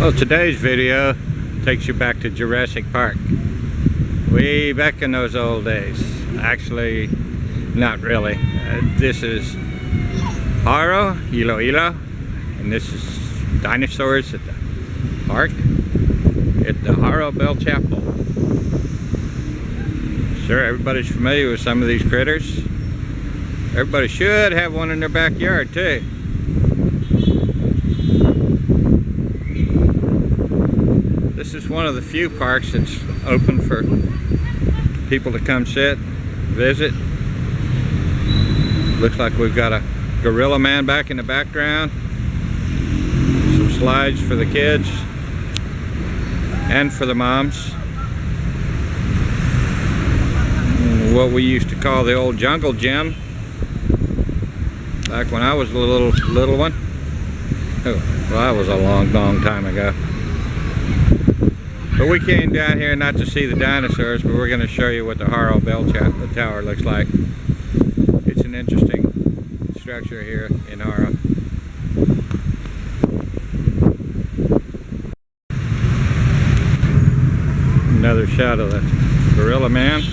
Well, today's video takes you back to Jurassic Park. Way back in those old days. Actually, not really. This is Jaro, Iloilo, and this is dinosaurs at the park at the Jaro Bell Chapel. Sure, everybody's familiar with some of these critters. Everybody should have one in their backyard too. This is one of the few parks that's open for people to come sit, visit. Looks like we've got a gorilla man back in the background. Some slides for the kids and for the moms. What we used to call the old jungle gym back when I was a little one. Oh, well, that was a long time ago. But we came down here not to see the dinosaurs, but we're going to show you what the Jaro Bell Tower looks like. It's an interesting structure here in Jaro. Another shot of the gorilla man.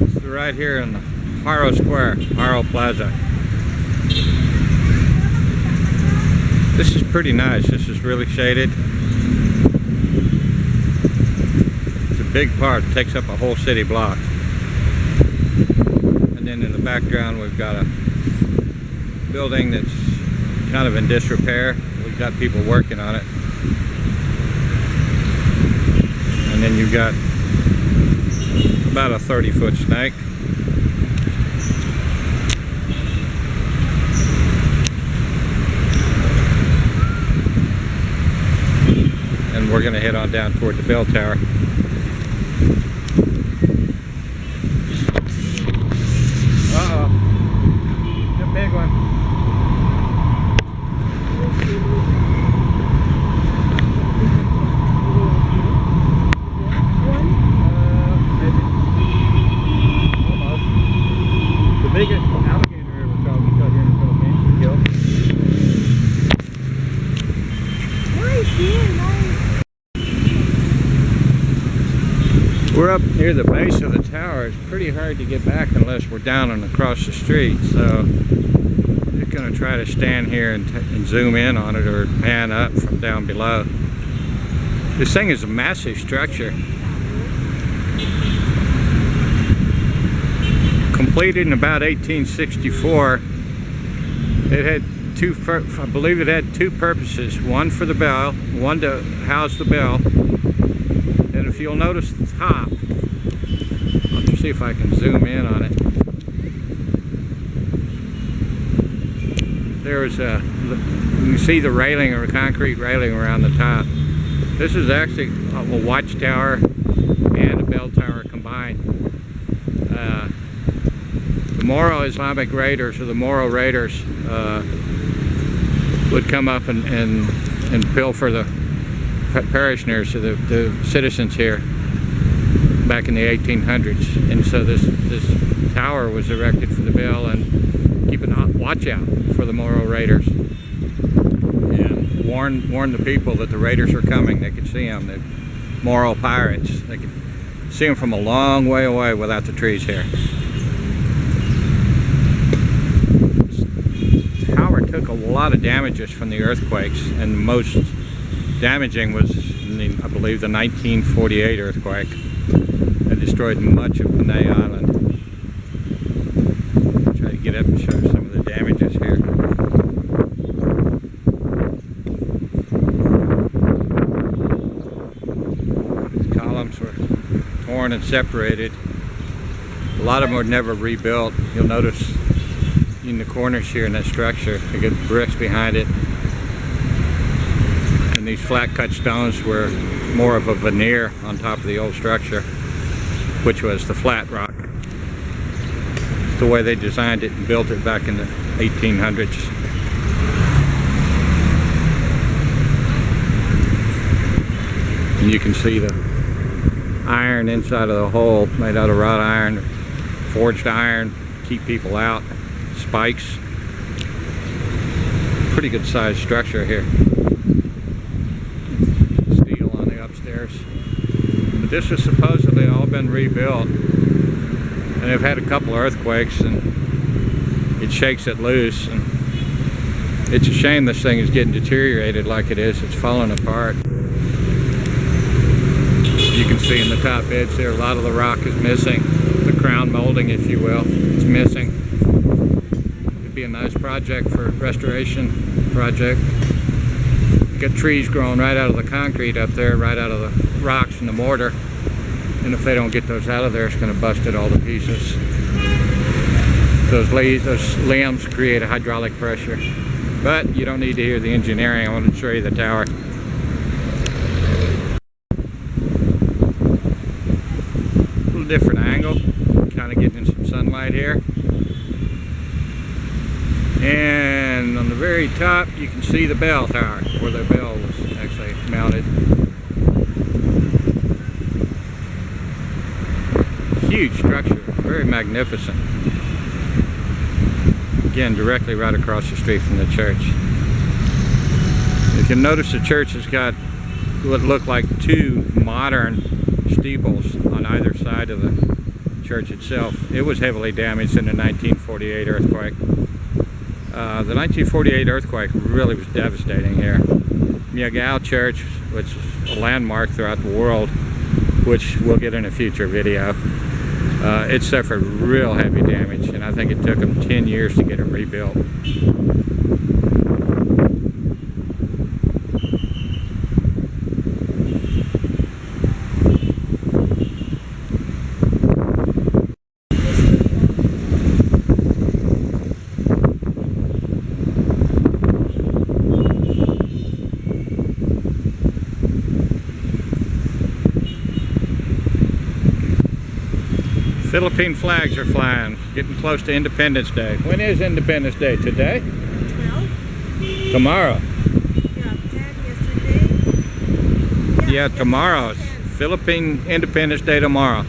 It's right here in the Jaro Square, Jaro Plaza. This is pretty nice. This is really shaded. It's a big part. It takes up a whole city block. And then in the background we've got a building that's kind of in disrepair. We've got people working on it. And then you've got about a 30-foot snake. And we're going to head on down toward the bell tower. Uh-oh. It's a big one. Maybe. Almost. The biggest alligator ever caught here in the Philippines. Nice. We're up near the base of the tower. It's pretty hard to get back unless we're down and across the street. So we're going to try to stand here and zoom in on it or pan up from down below. This thing is a massive structure. Completed in about 1864. It had I believe it had two purposes. One for the bell, one to house the bell. And if you'll notice the top, I'll just see if I can zoom in on it. There's you see the railing or a concrete railing around the top. This is actually a watchtower and a bell tower combined. The Moro Islamic Raiders, or the Moro Raiders, would come up and pilfer the parishioners, the citizens here, back in the 1800s. And so this tower was erected for the bell and keep a watch out for the Moro Raiders and warn the people that the raiders are coming. They could see them, the Moro pirates. They could see them from a long way away without the trees here. This tower took a lot of damages from the earthquakes, and the most damaging was I believe the 1948 earthquake that destroyed much of Panay Island. I'll try to get up and show some of the damages here. These columns were torn and separated. A lot of them were never rebuilt. You'll notice in the corners here in that structure, they get bricks behind it. And these flat cut stones were more of a veneer on top of the old structure, which was the flat rock. It's the way they designed it and built it back in the 1800s. And you can see the iron inside of the hole, made out of wrought iron, forged iron, keep people out, spikes. pretty good sized structure here. Steel on the upstairs. But this has supposedly all been rebuilt. And they've had a couple earthquakes and it shakes it loose. And it's a shame this thing is getting deteriorated like it is. It's falling apart. You can see in the top edge there, a lot of the rock is missing. The crown molding, if you will, it's missing. It'd be a nice project for restoration project. Got trees growing right out of the concrete up there, right out of the rocks and the mortar. And if they don't get those out of there, it's going to bust it all to pieces. Those limbs create a hydraulic pressure. But you don't need to hear the engineering. I want to show you the tower. A little different angle. Kind of getting some sunlight here. And on the very top, you can see the bell tower, where the bell was actually mounted. Huge structure, very magnificent. Again, directly right across the street from the church. If you notice, the church has got what look like two modern steeples on either side of the church itself. It was heavily damaged in the 1948 earthquake. The 1948 earthquake really was devastating here. Miagao Church, which is a landmark throughout the world, which we'll get in a future video, it suffered real heavy damage, and I think it took them 10 years to get it rebuilt. Philippine flags are flying, getting close to Independence Day. When is Independence Day? Today? 12. Tomorrow. Yeah, 10 yesterday. Yeah, tomorrow. Philippine Independence Day tomorrow.